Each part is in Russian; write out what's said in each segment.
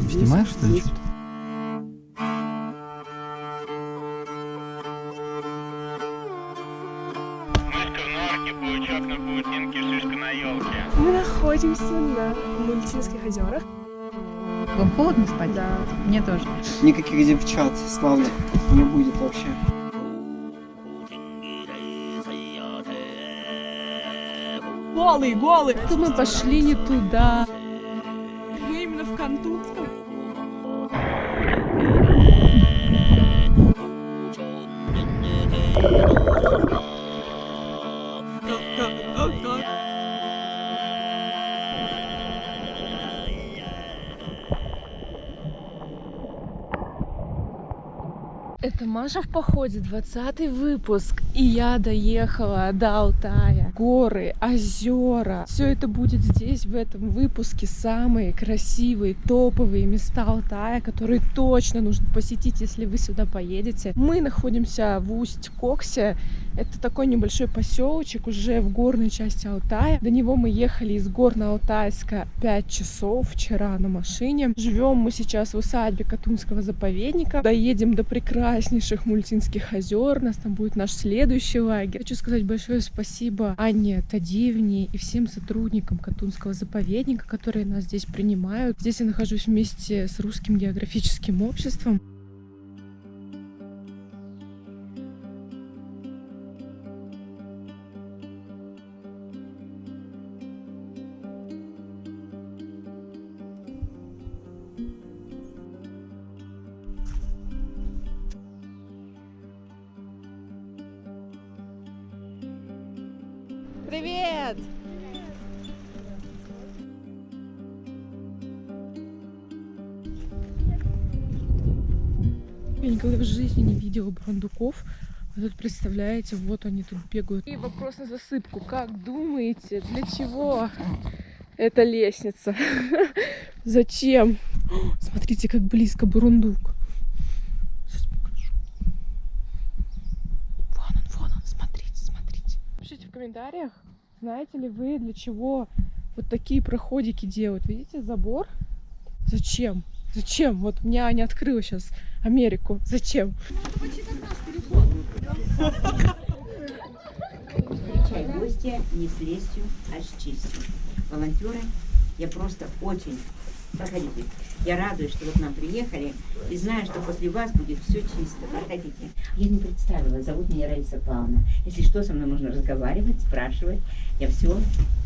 Снимаешь, что ли? Мышка в норке, паучок на паутинке, шишка на елке. Мы находимся на Мультинских озерах. Вам холодно спать? Да. Мне тоже. Никаких девчат, славно, не будет вообще. Голый! То мы пошли не туда. Мы именно в Кантунском. Это Маша в походе, 20-й выпуск. И я доехала до Алтая. Горы, озера. Все это будет здесь, в этом выпуске. Самые красивые, топовые места Алтая, которые точно нужно посетить, если вы сюда поедете. Мы находимся в Усть-Коксе. Это такой небольшой поселочек уже в горной части Алтая. До него мы ехали из Горно-Алтайска 5 часов вчера на машине. Живем мы сейчас в усадьбе Катунского заповедника. Доедем до прекраснейших Мультинских озер. У нас там будет наш следующий лагерь. Хочу сказать большое спасибо Анне Тадиевне и всем сотрудникам Катунского заповедника, которые нас здесь принимают. Здесь я нахожусь вместе с Русским географическим обществом. Привет! Я никогда в жизни не видела бурундуков. А тут, представляете, вот они тут бегают. И вопрос на засыпку. Как думаете, для чего эта лестница? Зачем? Смотрите, как близко бурундук. Сейчас покажу. Вон он, смотрите. Пишите в комментариях, знаете ли вы, для чего вот такие проходики делают. Видите, забор? Зачем? Вот мне Аня открыла сейчас Америку. Зачем? Встречай гостя не с лестью, а с честью. Волонтеры, я просто очень... Проходите. Я радуюсь, что вы к нам приехали и знаю, что после вас будет все чисто. Проходите. Я не представила, зовут меня Раиса Павловна. Если что, со мной можно разговаривать, спрашивать. Я все,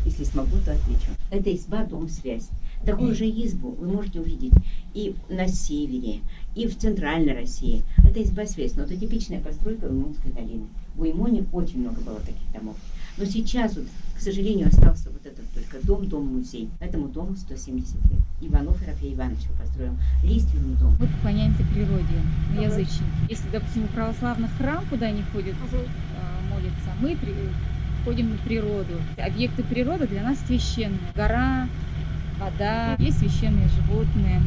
если смогу, то отвечу. Это изба «Дом-связь». Такую же избу вы можете увидеть и на севере, и в центральной России. Это изба-связь, но это типичная постройка Уймонской долины. В Уймоне очень много было таких домов. Но сейчас, вот, к сожалению, остался вот этот только дом-музей. Этому дому 170 лет. Иванов Ерофей Иванович его построил. Лиственный дом. Мы поклоняемся природе, язычники. Если, допустим, в православный храм, куда они ходят молиться, мы ходим на природу. Объекты природы для нас священные. Гора, вода, есть священные животные,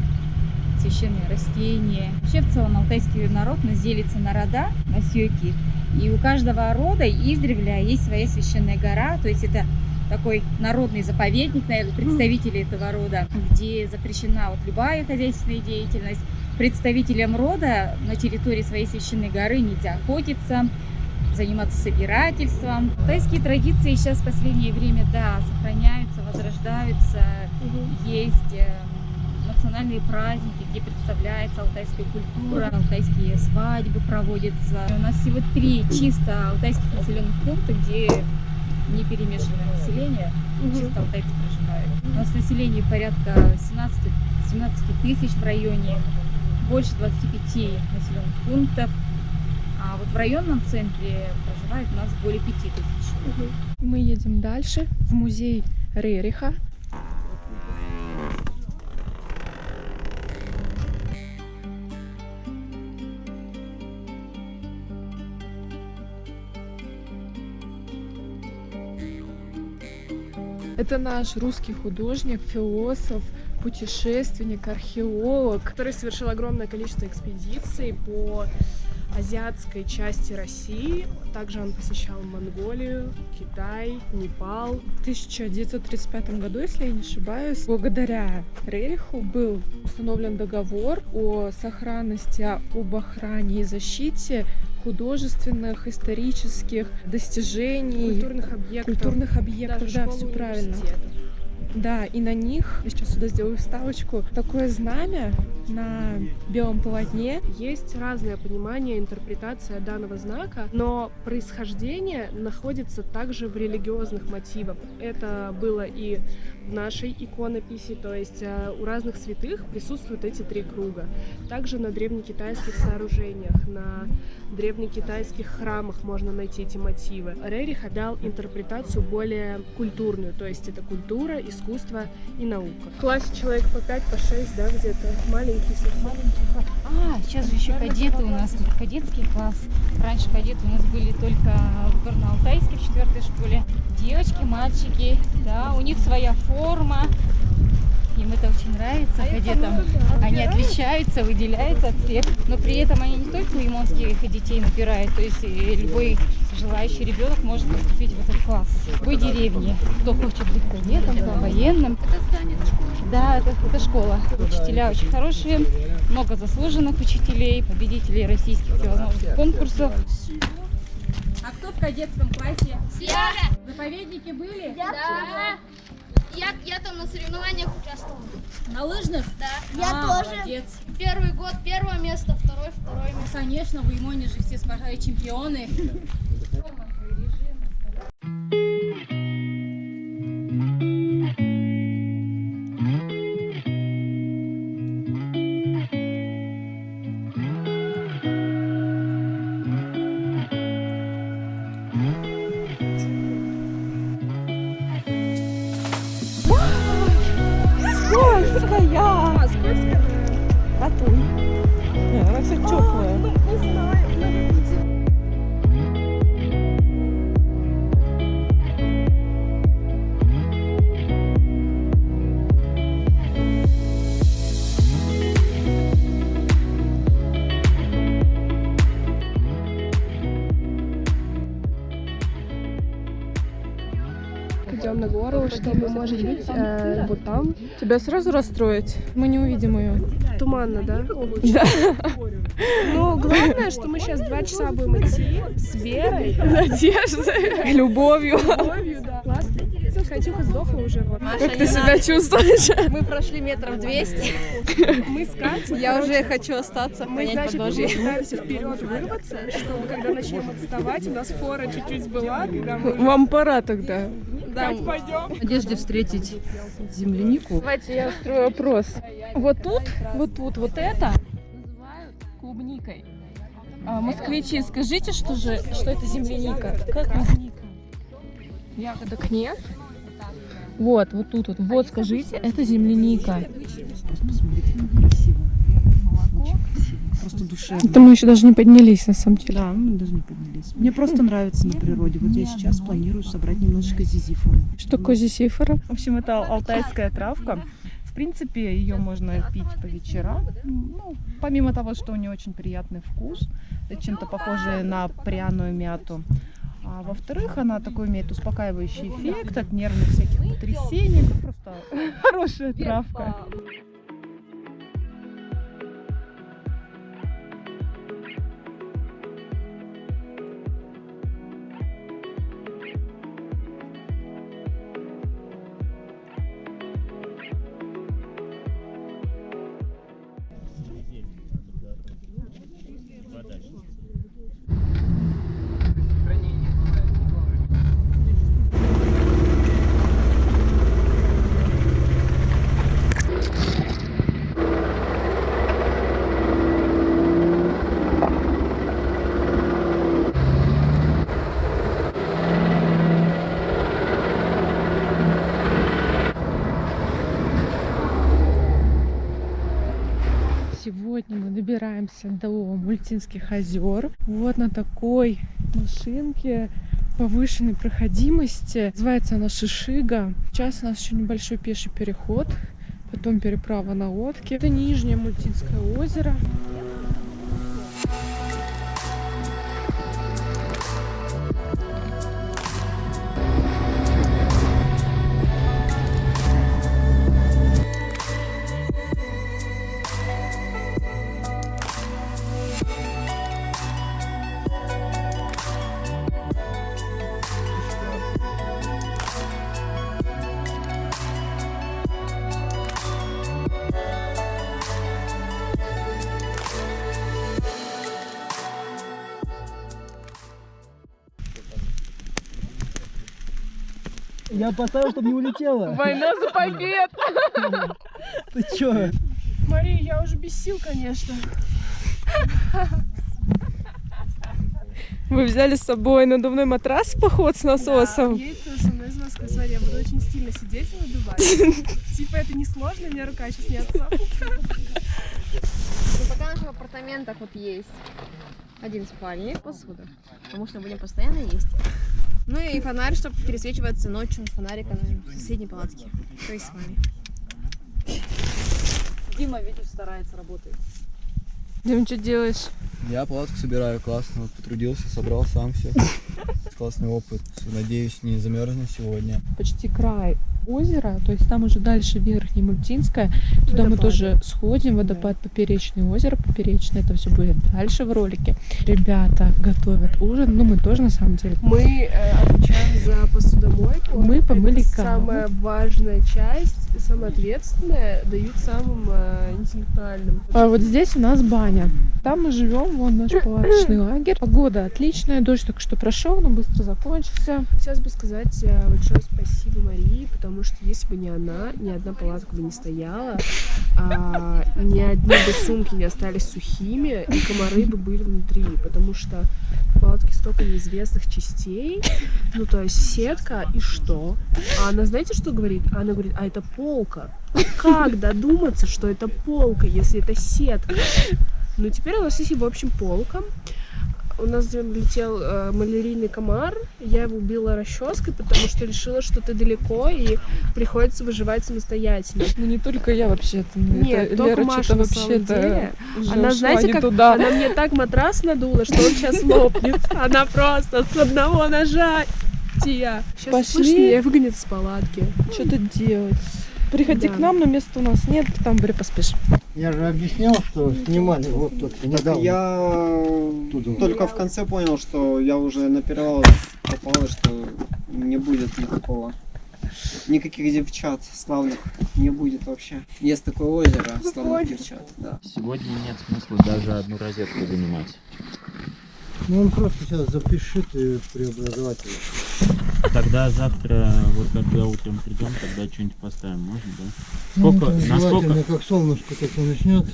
священные растения. Вообще, в целом, алтайский народ делится на рода, на сёки. И у каждого рода издревле есть своя священная гора, то есть это такой народный заповедник, наверное, представители этого рода, где запрещена вот любая хозяйственная деятельность. Представителям рода на территории своей священной горы нельзя охотиться, заниматься собирательством. Алтайские традиции сейчас в последнее время, да, сохраняются, возрождаются. Есть национальные праздники, где представляется алтайская культура, алтайские свадьбы проводятся. У нас всего 3 чисто алтайских населенных пункта, где не перемешанное население, чисто алтайцы проживают. У нас население порядка 17 тысяч в районе, больше 25 населенных пунктов. А вот в районном центре проживает у нас более 5 тысяч. Мы едем дальше в музей Рериха. Это наш русский художник, философ, путешественник, археолог, который совершил огромное количество экспедиций по азиатской части России. Также он посещал Монголию, Китай, Непал. В 1935 году, если я не ошибаюсь, благодаря Рериху был установлен договор о сохранности, об охране и защите художественных, исторических достижений, культурных объектов, даже да, школ, все правильно. университетов. Да, и на них, я сейчас сюда сделаю вставочку, такое знамя на белом полотне. Есть разное понимание, интерпретация данного знака, но происхождение находится также в религиозных мотивах. Это было и в нашей иконописи, то есть у разных святых присутствуют эти три круга. Также на древнекитайских сооружениях, на древнекитайских храмах можно найти эти мотивы. Рерих дал интерпретацию более культурную, то есть это культура, искусство и наука. В классе человек по 5, по 6, да, где-то. Маленький совсем. Сейчас же еще кадеты у нас, тут кадетский класс. Раньше кадеты у нас были только в Горно-Алтайске в 4-й школе. Девочки, мальчики, да, у них своя форма. Им это очень нравится, кадетам. Они отличаются, выделяются от всех. Но при этом они не только лимонских детей набирают, то есть любой желающий ребенок может поступить в этот класс. В любой деревне. Кто хочет быть кадетом, кто военным. Это станет школа. Да, это школа. Учителя очень хорошие, много заслуженных учителей, победителей российских всевозможных конкурсов. А кто в кадетском классе? Я! Заповедники были? Да. Я там на соревнованиях участвовал. На лыжных? Да. Я тоже. Молодец. Первый год первое место, второе место. Конечно, в Имоне же все чемпионы. Скользкая! Скользкая? Ратуй. Нет, она, кстати, теплая. Не знаю, но мы будем. Идем на гору, чтобы, может быть, вот там. Тебя сразу расстроить? Мы не увидим ее. Туманно, да? Да. Но главное, что мы сейчас 2 часа будем идти с верой, Надеждой, любовью. любовью, да. Классно. Катюха сдохла уже. Вот. Как ты себя чувствуешь? Мы прошли метров 200. Мы с Катей. Я уже хочу остаться, Мы, понять значит, подножье. пытаемся вперед вырваться, чтобы когда начнем отставать, у нас фора чуть-чуть была, когда мы... Вам пора тогда. Кать, пойдем. В надежде встретить землянику. Давайте я устрою опрос. Вот тут, вот это называют клубникой. Москвичи, скажите, что это земляника? Как клубника? Ягодок нет. Вот тут вот. Вот скажите, это земляника. Просто посмотрите, как красиво. Очень красиво. Просто душевно. Это мы еще даже не поднялись, на самом деле. Да, мы даже не поднялись. Мне просто нравится на природе. Вот я сейчас планирую собрать немножечко зизифоры. Что такое зизифора? В общем, это алтайская травка. В принципе, ее можно пить по вечерам. Ну, помимо того, что у нее очень приятный вкус, это чем-то похоже на пряную мяту. А во-вторых, она такой имеет успокаивающий эффект от нервных всяких потрясений. Это просто хорошая травка. Сегодня мы добираемся до Мультинских озер. Вот на такой машинке повышенной проходимости. Называется она Шишига. Сейчас у нас еще небольшой пеший переход, потом переправа на лодке. Это Нижнее Мультинское озеро. Я поставил, чтобы не улетела. Война за побед! Ты чё? Мария, я уже без сил, конечно. Вы взяли с собой надувной матрас в поход с насосом? Да, едет со мной из Москвы. Смотри, я буду очень стильно сидеть и надувать. Типа это не сложно, у меня рука сейчас не отцапнет. Ну, пока в наших апартаментах вот есть один спальник, посуда, потому что будем постоянно есть. Ну и фонарь, чтобы пересвечиваться ночью фонариком в соседней палатке, то есть с вами. Дима, видишь, старается, работает. Дим, что делаешь? Я палатку собираю, классно, вот потрудился, собрал сам все. Классный опыт, надеюсь, не замерзну сегодня. Почти край озера, то есть там уже дальше Верхнемультинская. Туда мы тоже сходим, водопад Поперечное, озеро Поперечное, это все будет дальше в ролике. Ребята готовят ужин, ну мы тоже на самом деле. Мы отвечаем за посудомойку. Мы помыли Это каму. самая важная часть, самая ответственная, дают самым интеллектуальным. А вот здесь у нас баня. Там мы живем, вон наш палаточный лагерь. Погода отличная, дождь только что прошел, но быстро закончился. Хотелось бы сказать большое спасибо Марии, потому что если бы не она, ни одна палатка бы не стояла, ни одни бы сумки не остались сухими, и комары бы были внутри, потому что в палатке столько неизвестных частей, ну то есть сетка и что? А она знаете, что говорит? Она говорит, а это полка. Как додуматься, что это полка, если это сетка? Ну теперь у нас есть, в общем, полка. У нас летел малярийный комар, я его убила расческой, потому что решила, что ты далеко и приходится выживать самостоятельно. Ну не только я вообще-то, Нет, это только Лера Маша что-то на самом вообще-то деле. уже Она, ушла знаете, не как туда. она мне так матрас надула, что он сейчас лопнет. Она просто с одного нажатия. Сейчас Пошли. слышно, меня выгонят с палатки. Что-то делать. Приходи Да. к нам, но места у нас нет, там поспишь. Я же объяснял, что снимали вот тут. Так Я Туда. только в конце понял, что я уже на перевал попал, что не будет никаких девчат славных не будет вообще. Есть такое озеро славных девчат, да. Сегодня нет смысла даже одну розетку занимать. Ну он просто сейчас запишет и преобразователь. Тогда завтра, вот когда утром придем, тогда что-нибудь поставим, можно, да? Насколько, как солнышко только начнет,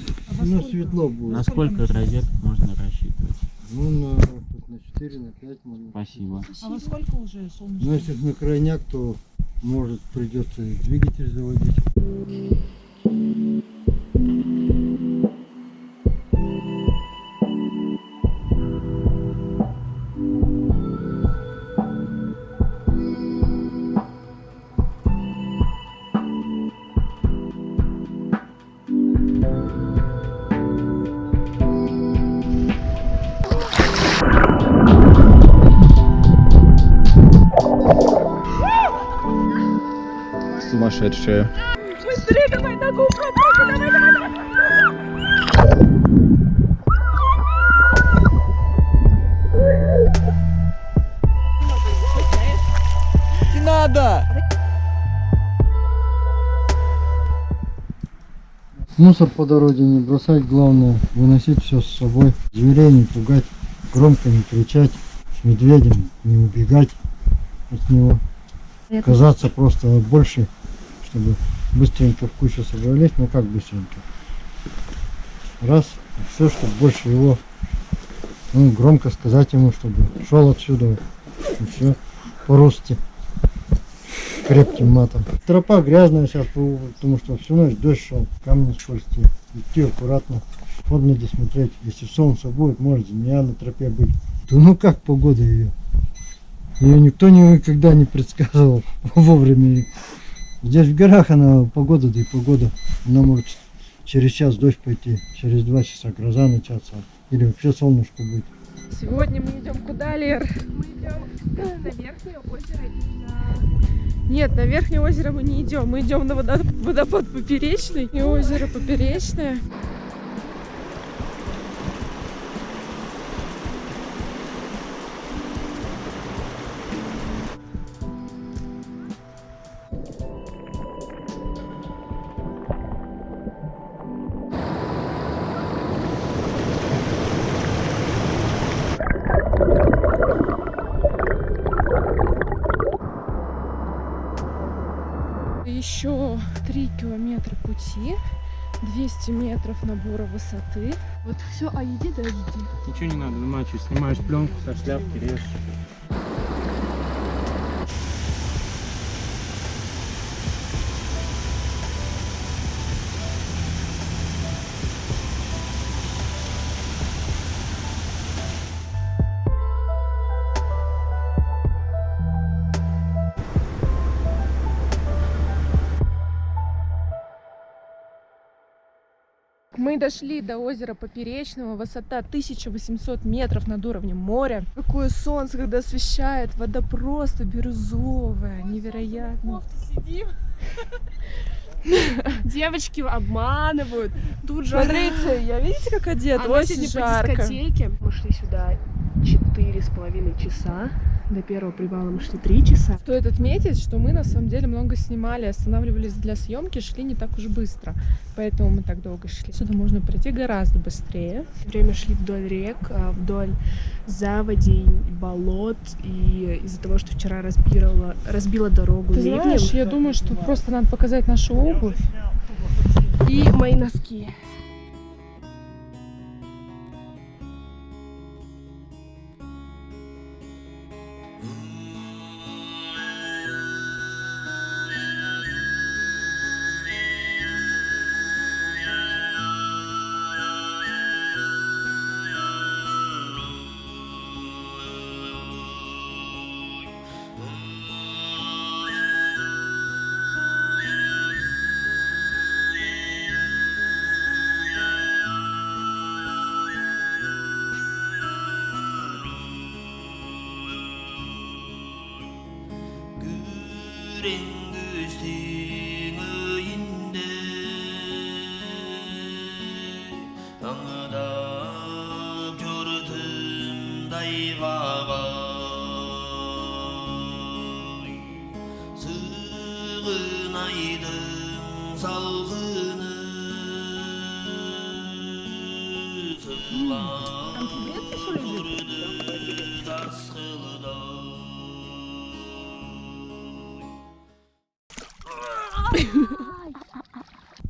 светло будет. на сколько розеток можно рассчитывать? Ну на 4, на 5 можно. Спасибо. А во сколько уже солнышко? Но если на крайняк, то может придется двигатель заводить. Сумасшедшие. Быстрее, давай на GoPro, давай. Не надо! Мусор по дороге не бросать, главное выносить все с собой. Зверей не пугать, громко не кричать, с медведем не убегать от него. Казаться просто больше, чтобы быстренько в кучу собрались, ну как быстренько. Раз, и все, чтобы больше его, ну громко сказать ему, чтобы шел отсюда, и все, по-русски, крепким матом. Тропа грязная сейчас, потому что всю ночь дождь шел, камни скользкие, идти аккуратно, ходно здесь смотреть, если солнце будет, может змея на тропе быть. То ну как погода ее? Ее никто никогда не предсказывал вовремя. Здесь в горах она погода, да и погода. Она может через час дождь пойти, через 2 часа гроза начаться. Или вообще солнышко будет. Сегодня мы идем куда, Лер? Мы идем на верхнее озеро Нет, на Верхнее озеро мы не идем. Мы идем на водопад Поперечный и озеро Поперечное. Еще 3 километра пути, 200 метров набора высоты. Вот все, а иди, да иди. Ничего не надо, намачивай. Снимаешь пленку со шляпки, режешь. Мы дошли до озера Поперечного, высота 1800 метров над уровнем моря. Какое солнце, когда освещает, вода просто бирюзовая, невероятно. Сидим. Девочки обманывают. Тут же... Смотрите, видите, как одет? Очень жарко. По дискотеке. Мы шли сюда 4,5 часа. До первого привала мы шли 3 часа. Стоит отметить, что мы на самом деле много снимали, останавливались для съемки, шли не так уж быстро. Поэтому мы так долго шли. Сюда можно пройти гораздо быстрее. Время шли вдоль рек, вдоль заводей, болот. И из-за того, что вчера разбила дорогу Ты ливнем. знаешь, я думаю, что просто надо показать нашу обувь. И мои носки.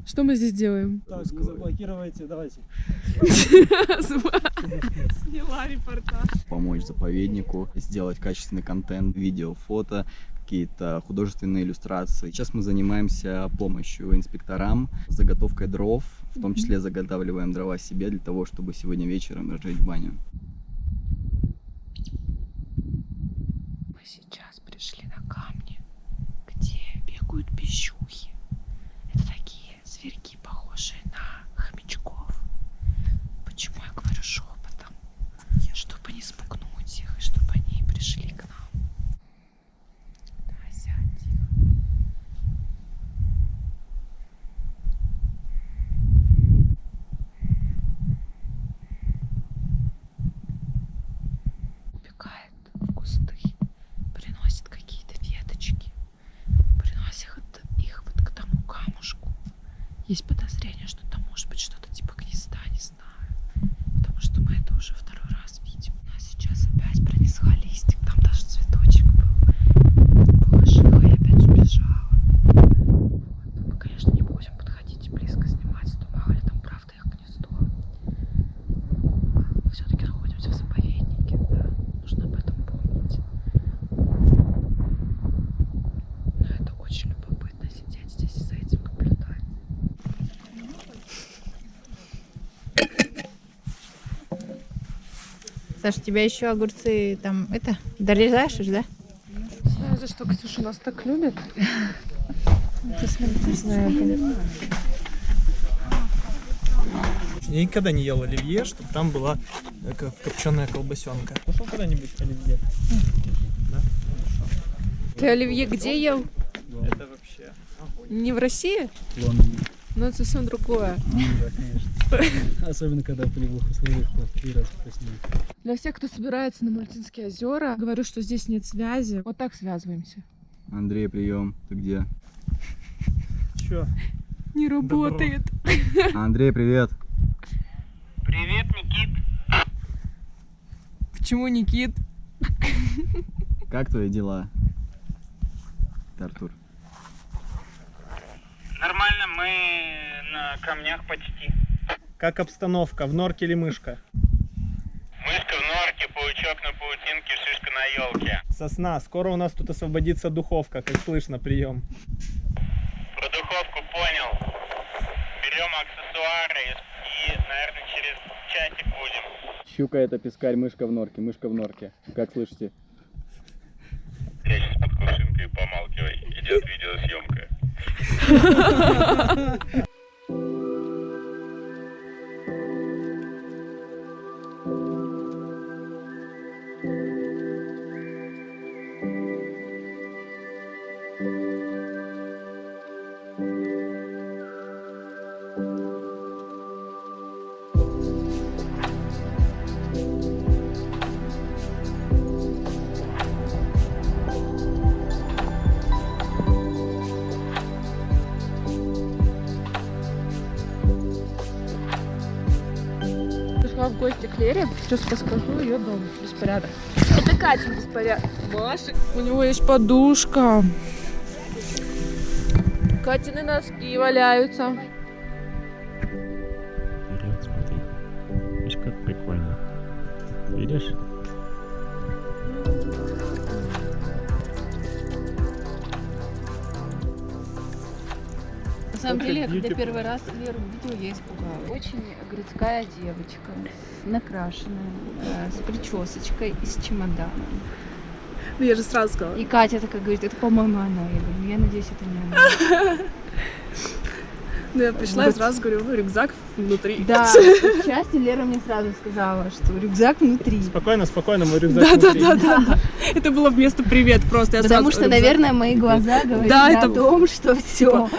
Что мы здесь делаем? Заблокируйте, давайте. Сняла репортаж. Помочь заповеднику, сделать качественный контент, видео, фото, какие-то художественные иллюстрации. Сейчас мы занимаемся помощью инспекторам, заготовкой дров, в том числе заготавливаем дрова себе для того, чтобы сегодня вечером разжечь баню. Мы сейчас пришли на камни, где бегают пищухи. Это такие зверьки, похожие на хомячков. Почему я говорю шепотом? Чтобы не спугнуть их, и чтобы они пришли к нам. Да, сядь, тихо. Убегает в кусты, приносит какие-то веточки, приносит их вот к тому камушку. Есть подозрение, что там может быть что-то типа гнезда, не знаю. Потому что мы это уже второй раз видим. У нас сейчас опять пронесла листик, там даже цветочек был. Положила и опять убежала. Вот. Мы, конечно, не будем подходить и близко снимать, то мало ли там правда их гнездо. Мы все-таки находимся в заповеднике, да. Нужно об этом помнить. Но это очень любопытно сидеть здесь и за этим наблюдать. Саша, у тебя еще огурцы там, дорезаешь, да? Не знаю, за что Ксюша нас так любит. Не знаю. Я никогда не ел оливье, чтобы там была копченая колбасенка. Пошел когда-нибудь оливье? Да? Ты оливье где ел? Это вообще... Не в России? Ну, это совсем другое. Да, конечно. Особенно, когда в полевых условиях в 3 раза вкуснее. Для всех, кто собирается на Мальтинские озера, говорю, что здесь нет связи. Вот так связываемся. Андрей, прием. Ты где? Чё? Не работает. Андрей, привет. Привет, Никит. Почему Никит? Как твои дела? Ты, Артур. На камнях почти. Как обстановка? В норке или мышка? Мышка в норке, паучок на паутинке, шишка на елке. Сосна. Скоро у нас тут освободится духовка, как слышно, прием. Про духовку понял. Берем аксессуары и, наверное, через часик будем. Щука это пескарь, мышка в норке, мышка в норке. Как слышите? Я сейчас под кувшинкой, помалкивай. Идет видеосъемка. Пришла в гости к Лере, сейчас расскажу ее дом. Беспорядок. Это Катя беспорядок. Маша. У него есть подушка. Катины носки валяются. Вперед, смотри. Видишь, как прикольно. Видишь? На самом деле, когда первый раз Леру увидела, я испугалась. Очень городская девочка, накрашенная, с причесочкой и с чемоданом. Ну я же сразу сказала. И Катя такая говорит, это, по-моему, она. Я говорю, я надеюсь, это не она. Ну я пришла и сразу говорю, рюкзак внутри. Да, к счастью, Лера мне сразу сказала, что рюкзак внутри. Спокойно, спокойно, мой рюкзак внутри. Да. Это было вместо привет просто. Потому что, наверное, мои глаза говорят о том, что все.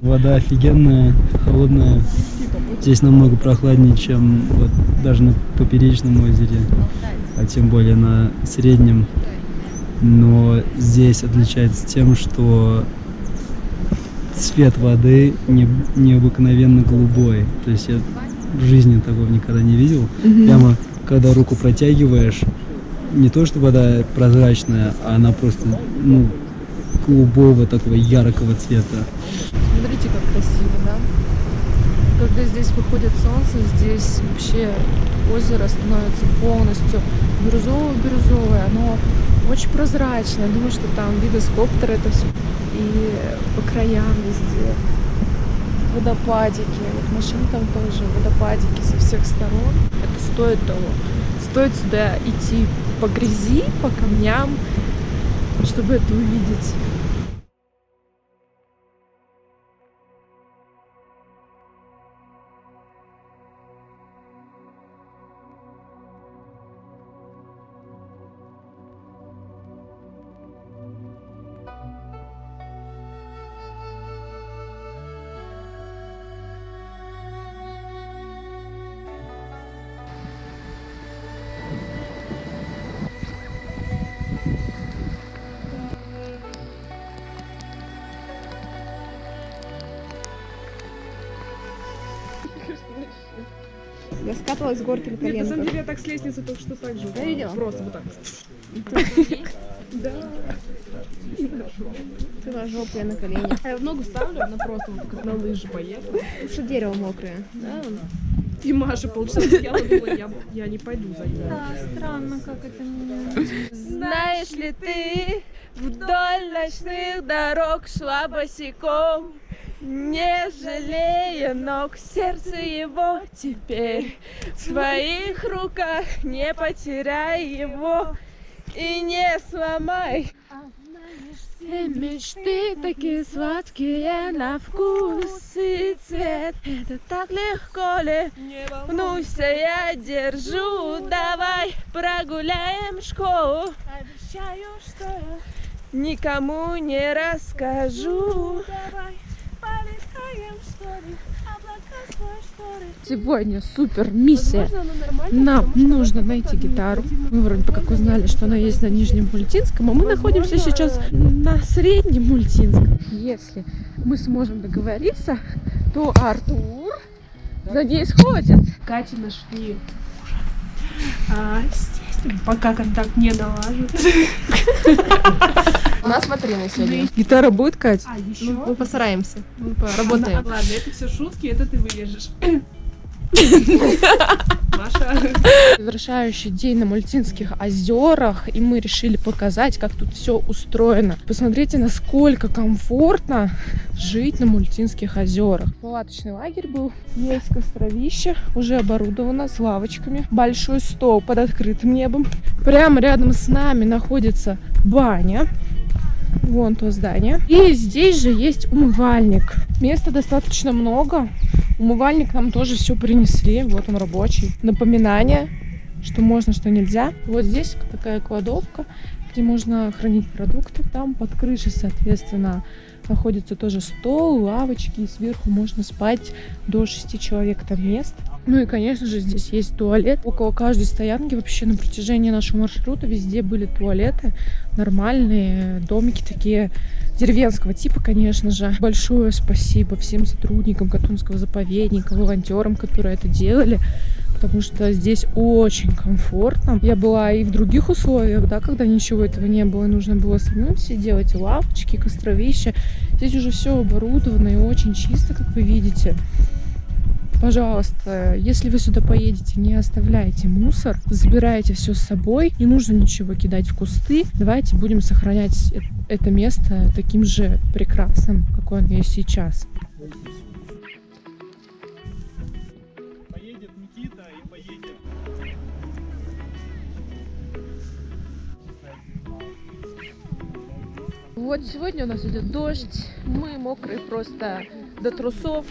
Вода офигенная, холодная. Здесь намного прохладнее, чем вот даже на Поперечном озере, а тем более на Среднем. Но здесь отличается тем, что цвет воды необыкновенно голубой. То есть я в жизни такого никогда не видел. Прямо когда руку протягиваешь, не то что вода прозрачная, а она просто голубого такого яркого цвета. Смотрите, как красиво, да? Когда здесь выходит солнце, здесь вообще озеро становится полностью бирюзово-бирюзовое. Оно очень прозрачное. Думаю, что там виды с коптера это все. И по краям везде водопадики. Вот машин там тоже, водопадики со всех сторон. Это стоит того. Стоит сюда идти по грязи, по камням, чтобы это увидеть. Я скатывалась с горки на коленках. Нет, на самом деле я так с лестницы только что так же. Я видела. Просто вот так. Да. Ты на жопу, я на колени. Я в ногу ставлю, она просто вот как на лыжи поехала. Потому что дерево мокрое. Да? И Маша полчаса стояла, думала, я не пойду за ней. Да, странно, как это меня. Знаешь ли ты, вдоль ночных дорог шла босиком, не жалея ног, сердце его теперь в твоих руках, не потеряй его и не сломай. Все мечты такие сладкие на вкус и цвет. Это так легко ли? Не волнуйся, я держу. Давай прогуляем школу. Обещаю, что я никому не расскажу. Давай полетаем, что ли? Облака сквозь шторы. Сегодня супер миссия. Нам нужно найти гитару. Мы вроде бы как узнали, что она есть на Нижнем Мультинском, а мы находимся сейчас на Среднем Мультинском. Если мы сможем договориться, то Артур за ней сходит. Катю нашли здесь, пока контакт не налажен. У нас смотрины сегодня. Гитара будет, Кать? Еще? Мы постараемся. Мы поработаем. Ладно, это все шутки, это ты вырежешь. Маша. Завершающий день на Мультинских озерах, и мы решили показать, как тут все устроено. Посмотрите, насколько комфортно жить на Мультинских озерах. Палаточный лагерь был, есть костровище, уже оборудовано с лавочками, большой стол под открытым небом. Прямо рядом с нами находится баня. Вон то здание. И здесь же есть умывальник. Места достаточно много. Умывальник нам тоже все принесли. Вот он рабочий. Напоминание, что можно, что нельзя. Вот здесь такая кладовка, где можно хранить продукты. Там под крышей, соответственно, находится тоже стол, лавочки. И сверху можно спать до 6 человек, там мест. Ну и, конечно же, здесь есть туалет. Около каждой стоянки вообще на протяжении нашего маршрута везде были туалеты. Нормальные домики такие деревенского типа, конечно же. Большое спасибо всем сотрудникам Катунского заповедника, волонтерам, которые это делали. Потому что здесь очень комфортно. Я была и в других условиях, да, когда ничего этого не было. Нужно было самим все делать, и лавочки, и костровища. Здесь уже все оборудовано и очень чисто, как вы видите. Пожалуйста, если вы сюда поедете, не оставляйте мусор, забирайте все с собой, не нужно ничего кидать в кусты. Давайте будем сохранять это место таким же прекрасным, какое оно есть сейчас. Поедет Никита и поедет. Вот сегодня у нас идет дождь, мы мокрые просто до трусов.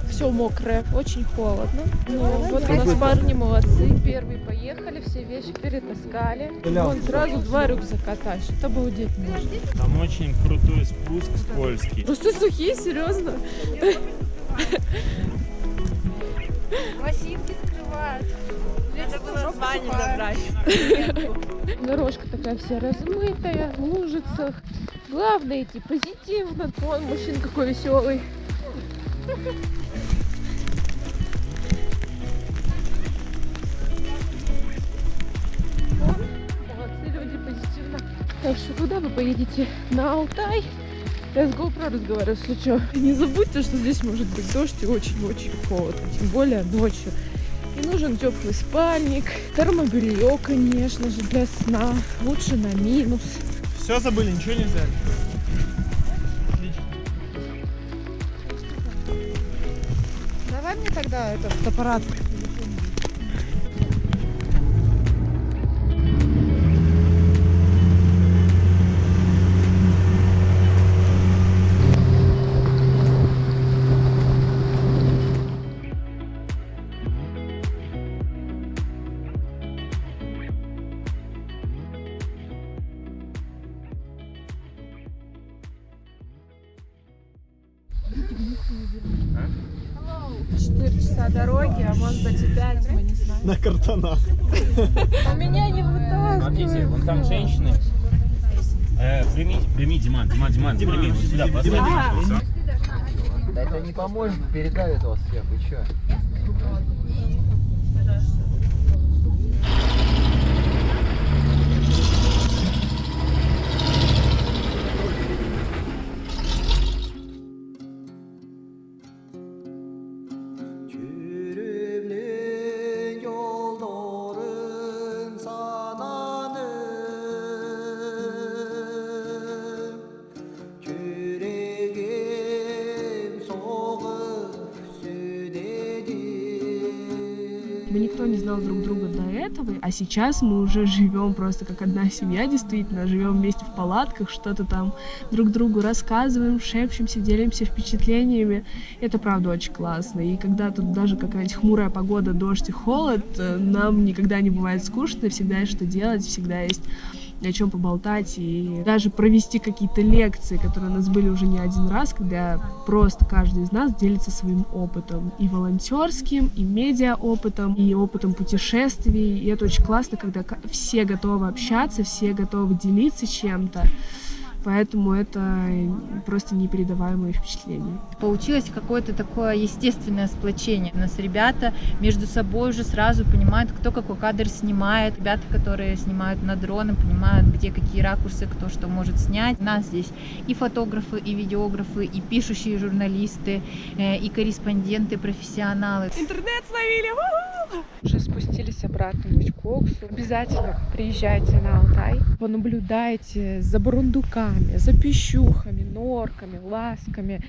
Все мокрое, очень холодно. Но вот у нас парни молодцы. Первые поехали, все вещи перетаскали. Вон сразу 2 рюкзака тащат. Обалдеть можно. Там очень крутой спуск, скользкий. Просто сухие, серьезно. Лосинки скрывают. Надо было с бани забрать. Дорожка такая вся размытая, в лужицах. Главное идти позитивно. Вон мужчина какой веселый. Молодцы люди, позитивно. Так что куда вы поедете? На Алтай? Я с GoPro разговариваю, если что. Не забудьте, что здесь может быть дождь и очень-очень холодно, тем более ночью. И нужен теплый спальник, термобелье, конечно же, для сна. Лучше на минус. Все забыли, ничего не взяли. Отлично. Давай мне тогда этот аппарат. А? 4 часа дороги, а может быть и 5, мы не знаем. На картонах. А меня не вытаскивает. Смотрите, вон там женщины. Прими, Диман, прими сюда, поставь. Да это не поможет, передавит вас всех, и чё? Мы никто не знал друг друга до этого, а сейчас мы уже живем просто как одна семья, действительно, живем вместе в палатках, что-то там друг другу рассказываем, шепчемся, делимся впечатлениями. Это правда очень классно. И когда тут даже какая-нибудь хмурая погода, дождь и холод, нам никогда не бывает скучно, всегда есть что делать, всегда есть о чем поболтать и даже провести какие-то лекции, которые у нас были уже не один раз, когда просто каждый из нас делится своим опытом, и волонтерским, и медиа опытом, и опытом путешествий. И это очень классно, когда все готовы общаться, все готовы делиться чем-то. Поэтому это просто непередаваемые впечатления. Получилось какое-то такое естественное сплочение. У нас ребята между собой уже сразу понимают, кто какой кадр снимает. Ребята, которые снимают на дроны, понимают, где какие ракурсы, кто что может снять. У нас здесь и фотографы, и видеографы, и пишущие журналисты, и корреспонденты, профессионалы. Интернет словили! Уже спустились обратно в Усть-Коксу. Обязательно приезжайте на Алтай. Понаблюдайте за бурундуками, за пищухами, норками, ласками.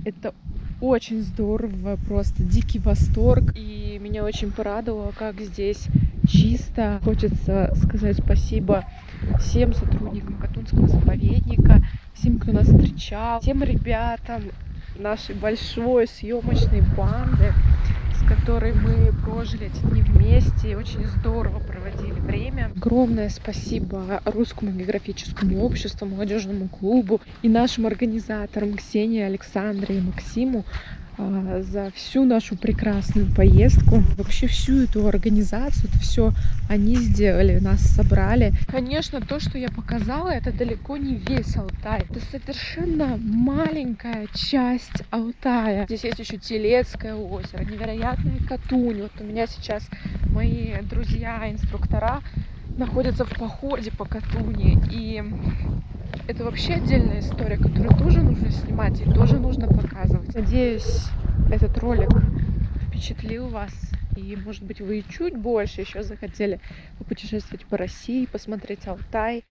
Это очень здорово, просто дикий восторг. И меня очень порадовало, как здесь чисто. Хочется сказать спасибо всем сотрудникам Катунского заповедника, всем, кто нас встречал, всем ребятам нашей большой съемочной банды, с которой мы прожили эти дни вместе и очень здорово проводили время. Огромное спасибо Русскому географическому обществу, молодежному клубу и нашим организаторам Ксении, Александре и Максиму за всю нашу прекрасную поездку. Вообще всю эту организацию, это все они сделали, нас собрали. Конечно, то, что я показала, это далеко не весь Алтай. Это совершенно маленькая часть Алтая. Здесь есть еще Телецкое озеро, невероятная Катунь. Вот у меня сейчас мои друзья-инструктора находятся в походе по Катуни. И это вообще отдельная история, которую тоже нужно снимать и тоже нужно показывать. Надеюсь, этот ролик впечатлил вас. И, может быть, вы чуть больше еще захотели попутешествовать по России, посмотреть Алтай.